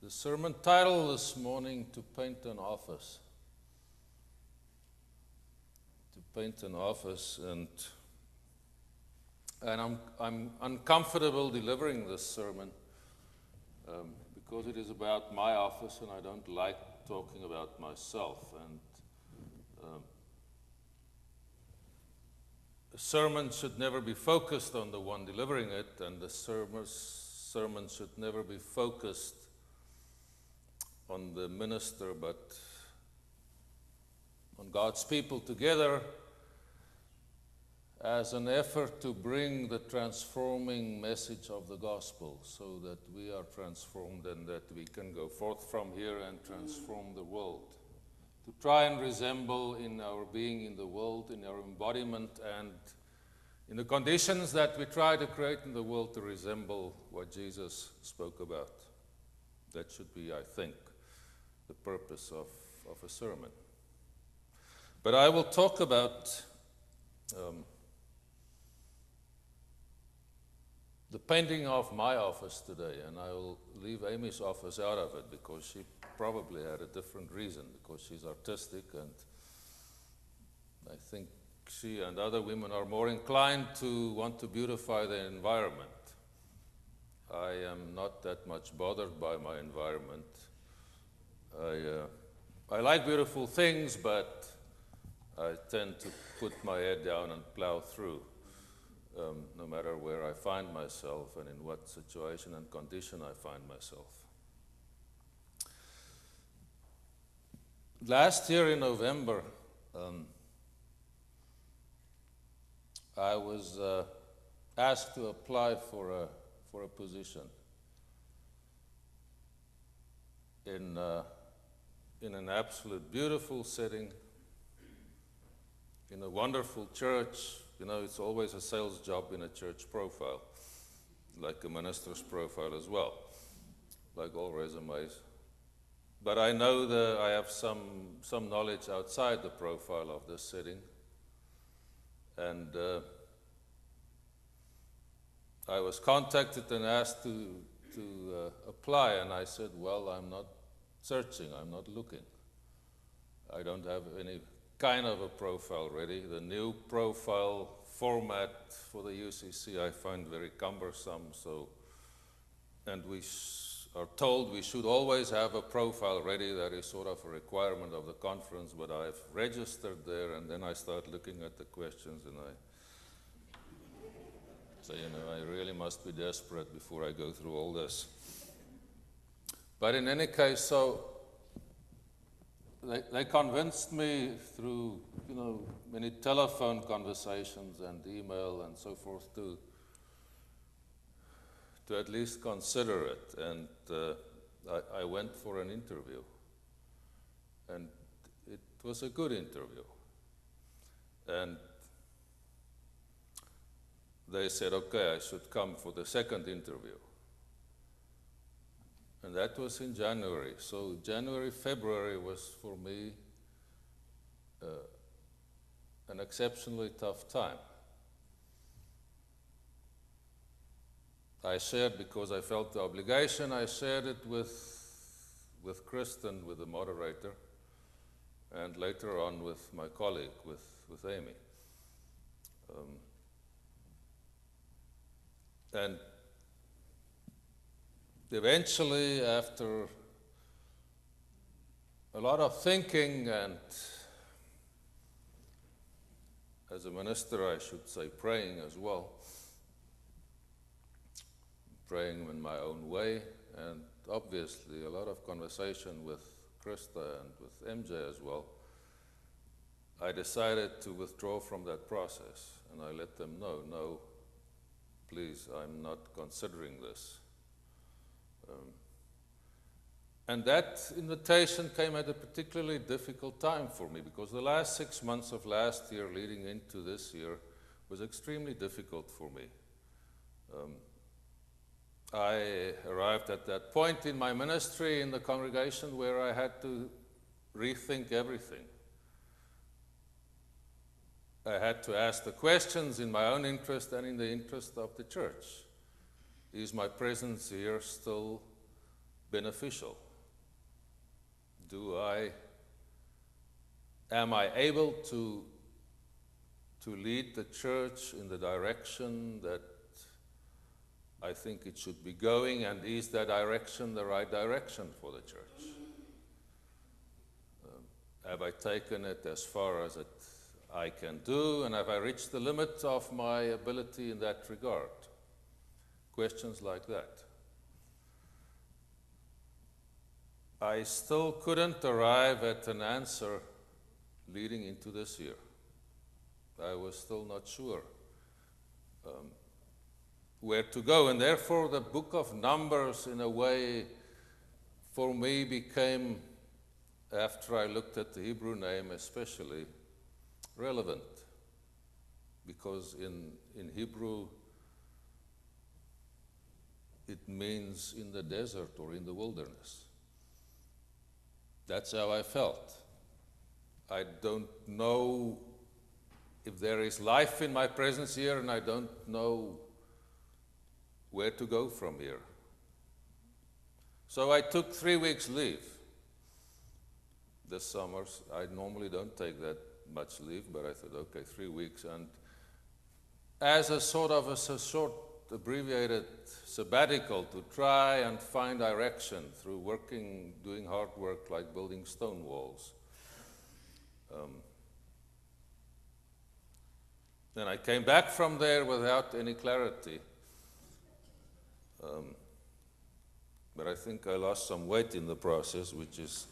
The sermon title this morning, To Paint an Office. To paint an office, and I'm uncomfortable delivering this sermon because it is about my office, and I don't like talking about myself. And a sermon should never be focused on the one delivering it, and the sermon should never be focused on the minister, but on God's people together as an effort to bring the transforming message of the gospel so that we are transformed and that we can go forth from here and transform the world. To try and resemble in our being in the world, in our embodiment, and in the conditions that we try to create in the world to resemble what Jesus spoke about. That should be, I think, the purpose of a sermon. But I will talk about the painting of my office today, and I will leave Amy's office out of it because she probably had a different reason, because she's artistic, and I think she and other women are more inclined to want to beautify the environment. I am not that much bothered by my environment. I like beautiful things, but I tend to put my head down and plow through, no matter where I find myself and in what situation and condition I find myself. Last year in November, I was asked to apply for a position in an absolute beautiful setting, in a wonderful church. You know, it's always a sales job in a church profile, like a minister's profile as well, like all resumes. But I know that I have some knowledge outside the profile of this setting, and I was contacted and asked to apply, and I said, well, I'm not searching, I'm not looking. I don't have any kind of a profile ready. The new profile format for the UCC I find very cumbersome, and we are told we should always have a profile ready. That is sort of a requirement of the conference, but I've registered there, and then I start looking at the questions, and I say, I really must be desperate before I go through all this. But in any case, so they convinced me through, many telephone conversations and email and so forth to at least consider it. And I went for an interview. And it was a good interview. And they said, okay, I should come for the second interview. And that was in January. So January, February was for me an exceptionally tough time. I shared, because I felt the obligation, I shared it with Kristen, with the moderator, and later on with my colleague, with Amy. And eventually, after a lot of thinking, and as a minister, I should say praying as well, praying in my own way, and obviously a lot of conversation with Krista and with MJ as well, I decided to withdraw from that process, and I let them know, no, please, I'm not considering this. And that invitation came at a particularly difficult time for me, because the last 6 months of last year leading into this year was extremely difficult for me. I arrived at that point in my ministry in the congregation where I had to rethink everything. I had to ask the questions in my own interest and in the interest of the church. Is my presence here still beneficial? Am I able to lead the church in the direction that I think it should be going, and is that direction the right direction for the church? Have I taken it as far as I can do, and have I reached the limit of my ability in that regard? Questions like that. I still couldn't arrive at an answer leading into this year. I was still not sure where to go, and therefore the book of Numbers, in a way, for me became, after I looked at the Hebrew name especially, relevant, because in Hebrew it means in the desert or in the wilderness. That's how I felt. I don't know if there is life in my presence here, and I don't know where to go from here. So I took 3 weeks leave this summer. I normally don't take that much leave, but I thought, okay, 3 weeks. And as a sort of a short, abbreviated sabbatical to try and find direction through working, doing hard work like building stone walls. Then I came back from there without any clarity. But I think I lost some weight in the process, which is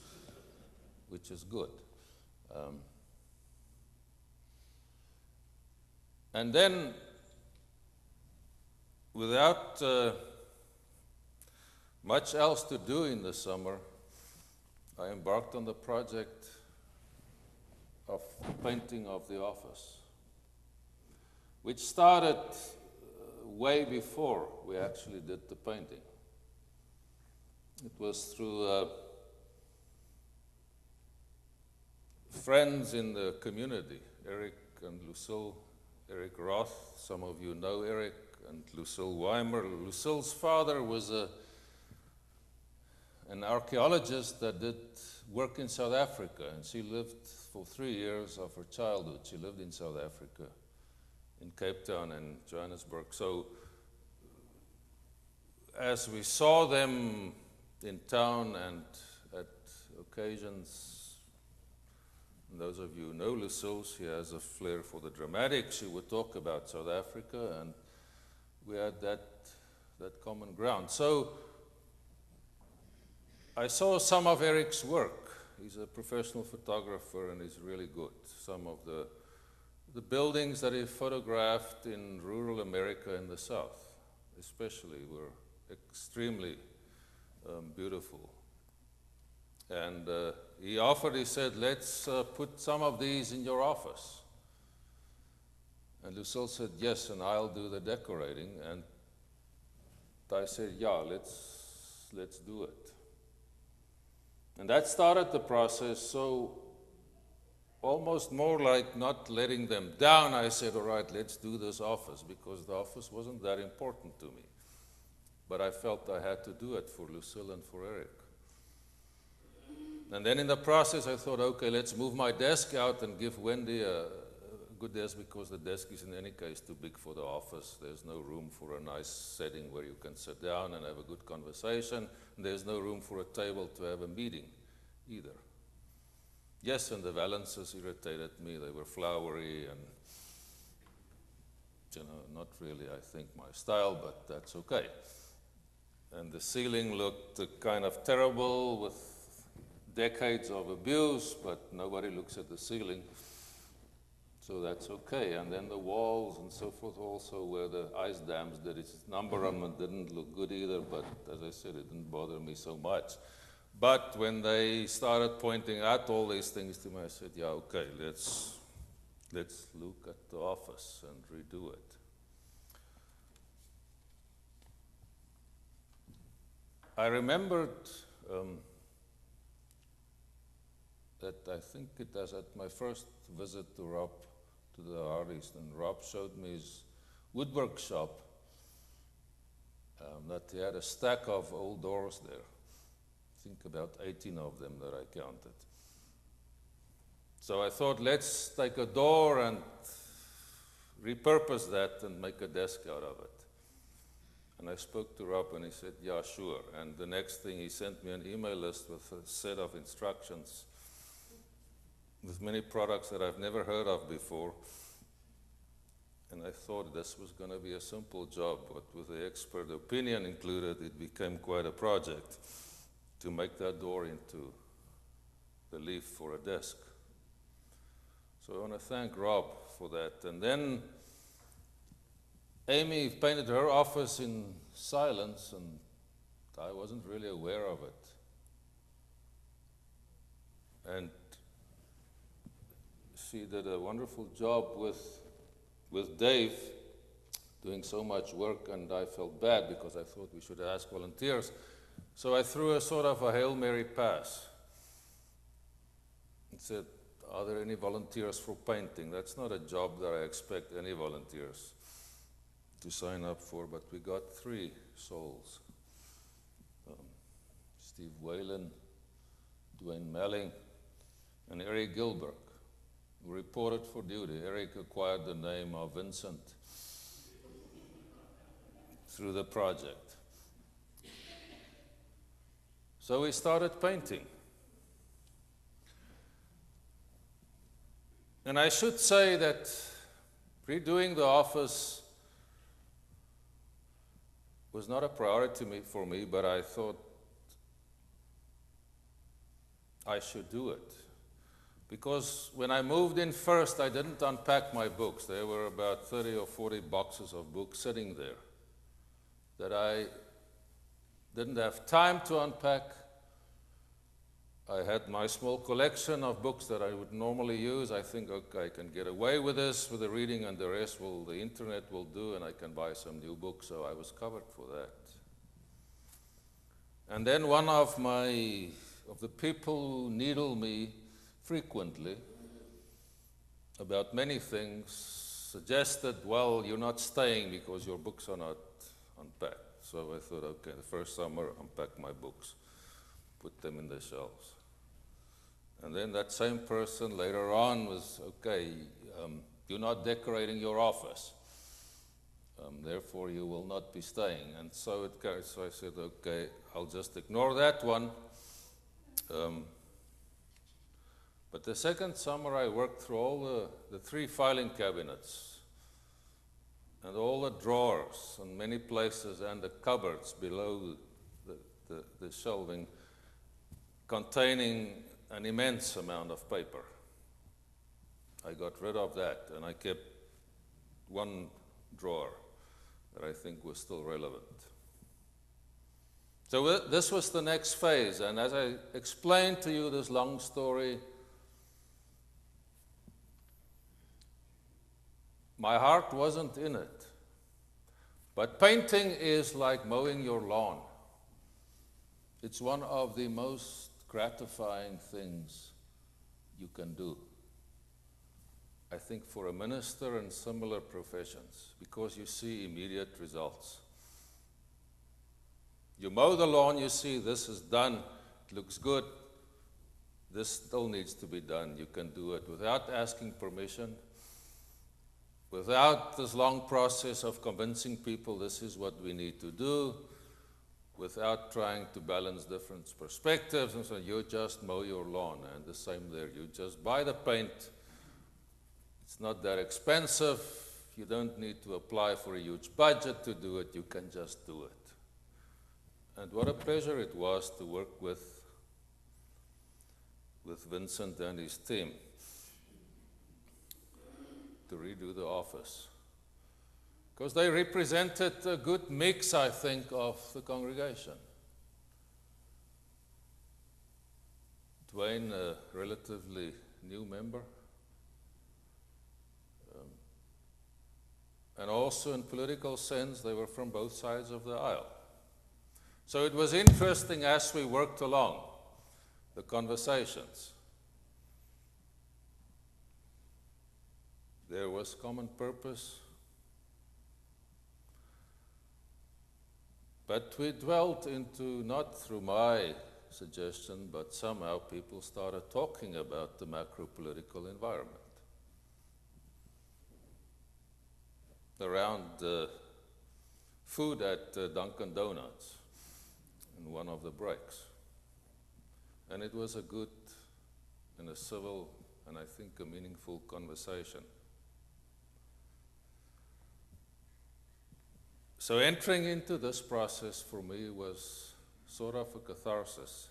good. And then, without much else to do in the summer, I embarked on the project of painting of the office, which started way before we actually did the painting. It was through friends in the community, Eric and Lucille, Eric Roth. Some of you know Eric, and Lucille Weimer. Lucille's father was an archaeologist that did work in South Africa, and she lived for 3 years of her childhood. She lived in South Africa, in Cape Town and Johannesburg. So as we saw them in town and at occasions, and those of you who know Lucille, she has a flair for the dramatic. She would talk about South Africa, and we had that common ground. So I saw some of Eric's work. He's a professional photographer, and he's really good. Some of the buildings that he photographed in rural America in the South, especially, were extremely beautiful. And he said, let's put some of these in your office. And Lucille said, yes, and I'll do the decorating. And I said, yeah, let's do it. And that started the process. So almost more like not letting them down, I said, all right, let's do this office, because the office wasn't that important to me. But I felt I had to do it for Lucille and for Eric. And then in the process, I thought, okay, let's move my desk out and give Wendy a good desk, because the desk is in any case too big for the office. There's no room for a nice setting where you can sit down and have a good conversation. And there's no room for a table to have a meeting either. Yes, and the valances irritated me. They were flowery and, not really, I think, my style, but that's okay. And the ceiling looked kind of terrible with decades of abuse, but nobody looks at the ceiling, so that's okay. And then the walls and so forth also, where the ice dams did its number on them, didn't look good either, but as I said, it didn't bother me so much. But when they started pointing out all these things to me, I said, yeah, okay, let's look at the office and redo it. I remembered that I think it was at my first visit to Rob, to the Hardys, and Rob showed me his woodwork shop, that he had a stack of old doors there. think about 18 of them that I counted. So I thought, let's take a door and repurpose that and make a desk out of it. And I spoke to Rob and he said, yeah, sure. And the next thing, he sent me an email list with a set of instructions with many products that I've never heard of before. And I thought this was going to be a simple job, but with the expert opinion included, it became quite a project to make that door into the leaf for a desk. So I want to thank Rob for that. And then Amy painted her office in silence, and I wasn't really aware of it. And she did a wonderful job with Dave doing so much work, and I felt bad because I thought we should ask volunteers. So I threw a sort of a Hail Mary pass and said, are there any volunteers for painting? That's not a job that I expect any volunteers to sign up for, but we got 3 souls. Steve Whalen, Dwayne Melling, and Eric Gilbert, who reported for duty. Eric acquired the name of Vincent through the project. So we started painting. And I should say that redoing the office was not a priority for me, but I thought I should do it. Because when I moved in first, I didn't unpack my books. There were about 30 or 40 boxes of books sitting there that I didn't have time to unpack. I had my small collection of books that I would normally use. I think, okay, I can get away with this, with the reading, and the rest the internet will do, and I can buy some new books, so I was covered for that. And then one of the people who needle me frequently about many things suggested, well, you're not staying because your books are not unpacked. So I thought, okay, the first summer, unpack my books, put them in the shelves. And then that same person later on was, okay, you're not decorating your office. Therefore, you will not be staying. And so so I said, okay, I'll just ignore that one. But the second summer, I worked through all the 3 filing cabinets and all the drawers and many places and the cupboards below the shelving containing an immense amount of paper. I got rid of that, and I kept one drawer that I think was still relevant. So this was the next phase, and as I explained to you this long story, my heart wasn't in it. But painting is like mowing your lawn. It's one of the most gratifying things you can do, I think, for a minister and similar professions, because you see immediate results. You mow the lawn, you see this is done, it looks good, this still needs to be done. You can do it without asking permission, without this long process of convincing people this is what we need to do, without trying to balance different perspectives, and so you just mow your lawn, and the same there. You just buy the paint. It's not that expensive. You don't need to apply for a huge budget to do it. You can just do it. And what a pleasure it was to work with Vincent and his team to redo the office. Because they represented a good mix, I think, of the congregation. Dwayne, a relatively new member, and also in political sense, they were from both sides of the aisle. So it was interesting as we worked along, the conversations. There was common purpose. But we dwelt into, not through my suggestion, but somehow people started talking about the macro-political environment around food at Dunkin' Donuts in one of the breaks. And it was a good and a civil and I think a meaningful conversation. So entering into this process for me was sort of a catharsis.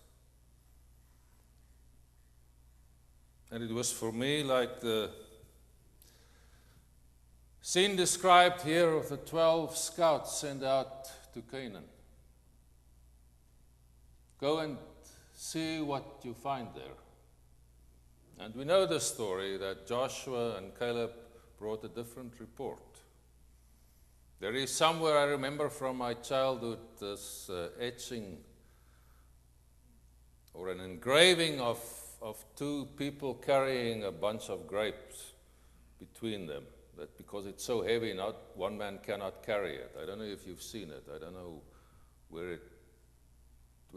And it was for me like the scene described here of the 12 scouts sent out to Canaan. Go and see what you find there. And we know the story that Joshua and Caleb brought a different report. There is somewhere, I remember from my childhood, this etching or an engraving of two people carrying a bunch of grapes between them. That because it's so heavy, not one man cannot carry it. I don't know if you've seen it. I don't know where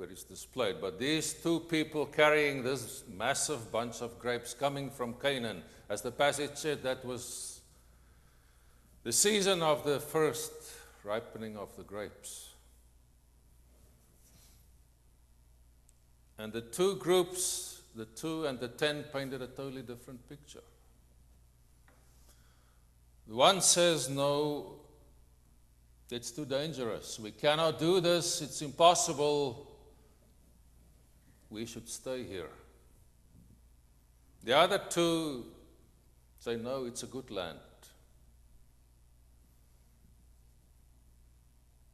it's displayed. But these two people carrying this massive bunch of grapes coming from Canaan, as the passage said, that was the season of the first ripening of the grapes. And the two groups, the 2 and the 10, painted a totally different picture. The one says, no, it's too dangerous. We cannot do this. It's impossible. We should stay here. The other two say, no, it's a good land.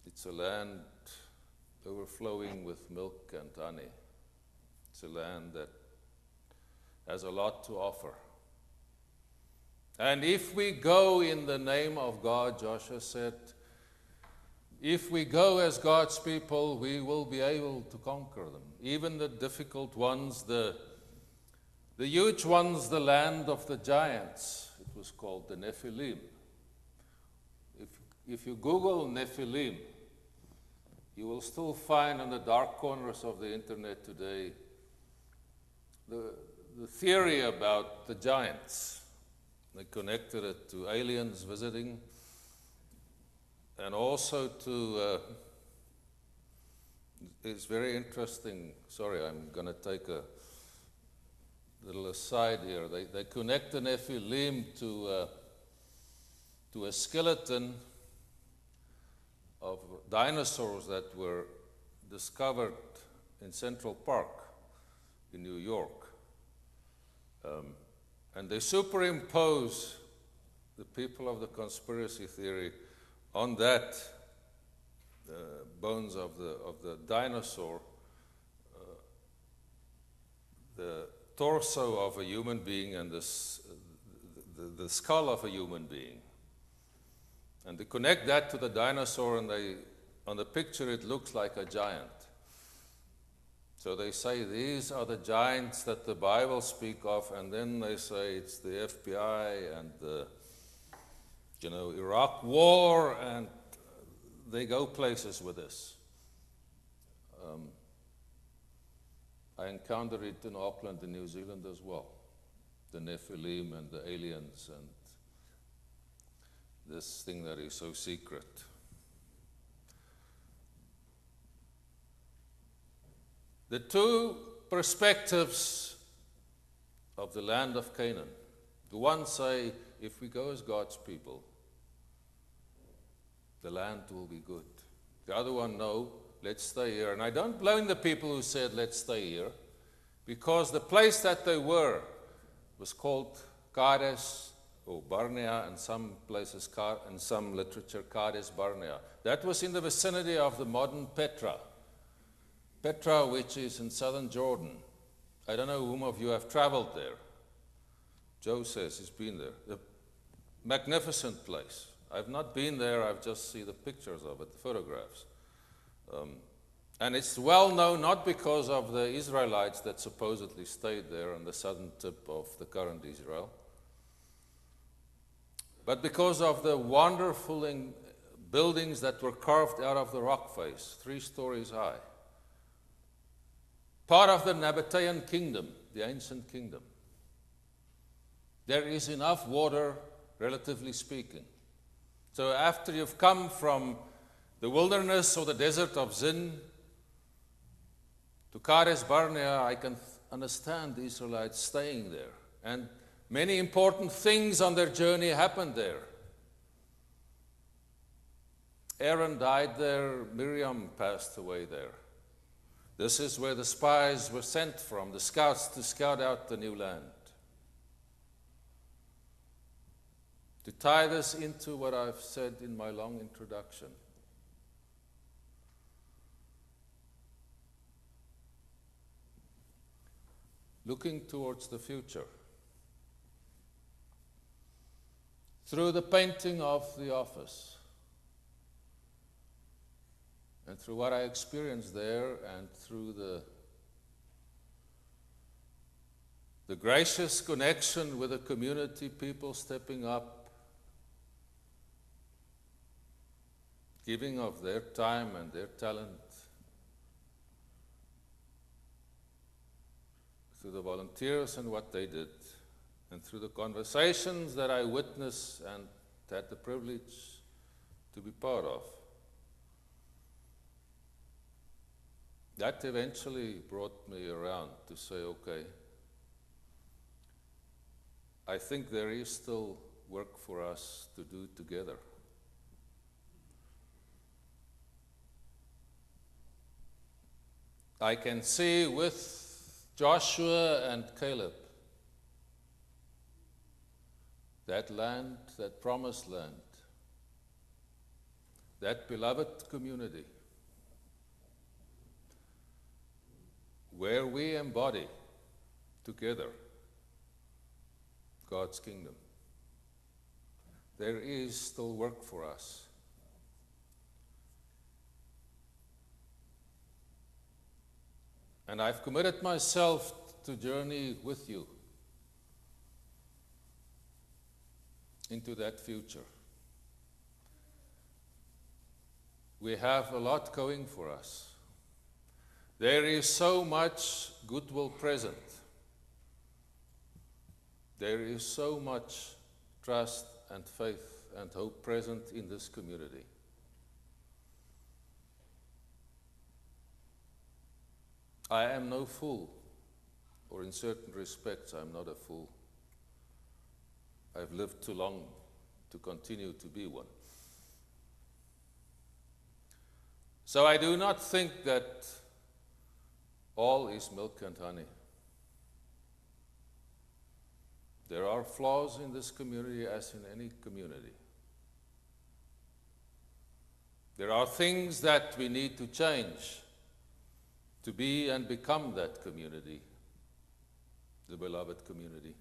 It's a land overflowing with milk and honey. It's a land that has a lot to offer. And if we go in the name of God, Joshua said, if we go as God's people, we will be able to conquer them. Even the difficult ones, the huge ones, the land of the giants, it was called the Nephilim. If you Google Nephilim, you will still find in the dark corners of the internet today the theory about the giants. They connected it to aliens visiting and also to, it's very interesting, sorry, I'm going to take a little aside here. They connect the Nephilim to a skeleton of dinosaurs that were discovered in Central Park in New York. And they superimpose the people of the conspiracy theory on that bones of the dinosaur, the torso of a human being and the skull of a human being. And they connect that to the dinosaur, and on the picture it looks like a giant. So they say these are the giants that the Bible speak of, and then they say it's the FBI and the Iraq war, and they go places with this. I encountered it in Auckland in New Zealand as well, the Nephilim and the aliens and this thing that is so secret. The two perspectives of the land of Canaan. The one say, if we go as God's people, the land will be good. The other one, no, let's stay here. And I don't blame the people who said, let's stay here, because the place that they were was called Kadesh or Barnea, and some places, in some literature, Kadesh Barnea. That was in the vicinity of the modern Petra. Petra, which is in southern Jordan. I don't know whom of you have traveled there. Joe says he's been there. A magnificent place. I've not been there, I've just seen the pictures of it, the photographs. And it's well known not because of the Israelites that supposedly stayed there on the southern tip of the current Israel, but because of the wonderful buildings that were carved out of the rock face, 3 stories high. part of the Nabatean kingdom, the ancient kingdom. There is enough water, relatively speaking. So after you've come from the wilderness or the desert of Zin to Kadesh Barnea, I can understand the Israelites staying there. And many important things on their journey happened there. Aaron died there, Miriam passed away there. This is where the spies were sent from, the scouts, to scout out the new land. To tie this into what I've said in my long introduction, looking towards the future, through the painting of the office, and through what I experienced there, and through the gracious connection with the community, people stepping up, giving of their time and their talent, through the volunteers and what they did, and through the conversations that I witnessed and had the privilege to be part of. That eventually brought me around to say, okay, I think there is still work for us to do together. I can see with Joshua and Caleb that land, that promised land, that beloved community, where we embody together God's kingdom. There is still work for us. And I've committed myself to journey with you into that future. We have a lot going for us. There is so much goodwill present. There is so much trust and faith and hope present in this community. I am no fool, or in certain respects, I'm not a fool. I've lived too long to continue to be one. So I do not think that all is milk and honey. There are flaws in this community as in any community. There are things that we need to change to be and become that community, the beloved community.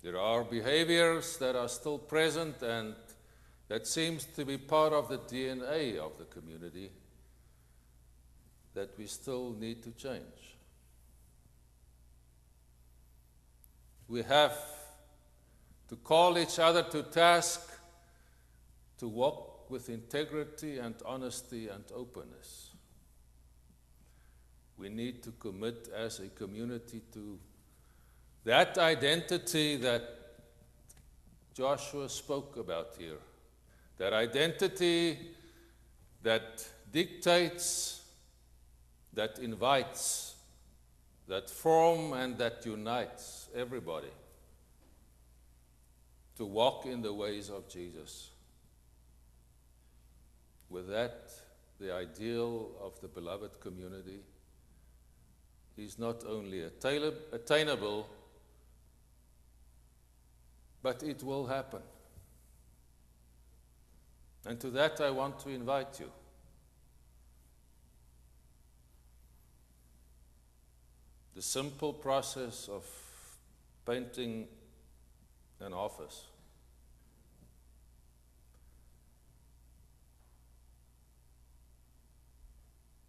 There are behaviors that are still present and that seems to be part of the DNA of the community that we still need to change. We have to call each other to task to walk with integrity and honesty and openness. We need to commit as a community to that identity that Joshua spoke about here. That identity that dictates, that invites, that forms and that unites everybody to walk in the ways of Jesus. With that, the ideal of the beloved community is not only attainable, but it will happen. And to that I want to invite you. The simple process of painting an office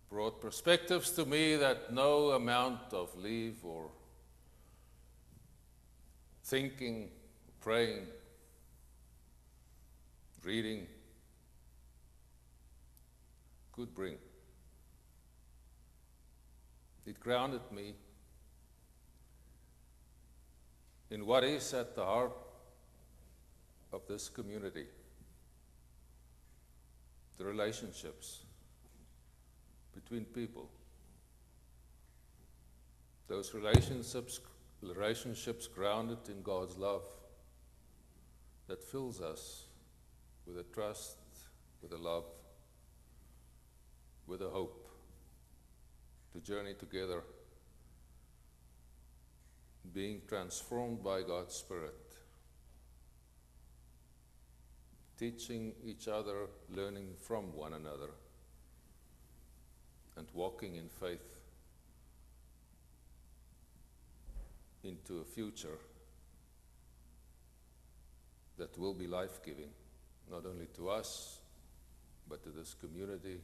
brought perspectives to me that no amount of leave or thinking, praying, reading could bring. It grounded me in what is at the heart of this community, the relationships between people. Those relationships grounded in God's love that fills us with a trust, with a love, with a hope to journey together, being transformed by God's Spirit, teaching each other, learning from one another, and walking in faith into a future that will be life-giving, not only to us, but to this community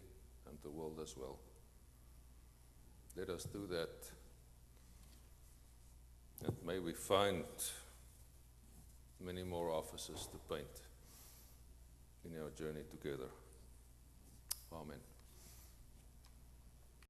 and the world as well. Let us do that, and may we find many more offices to paint in our journey together. Amen.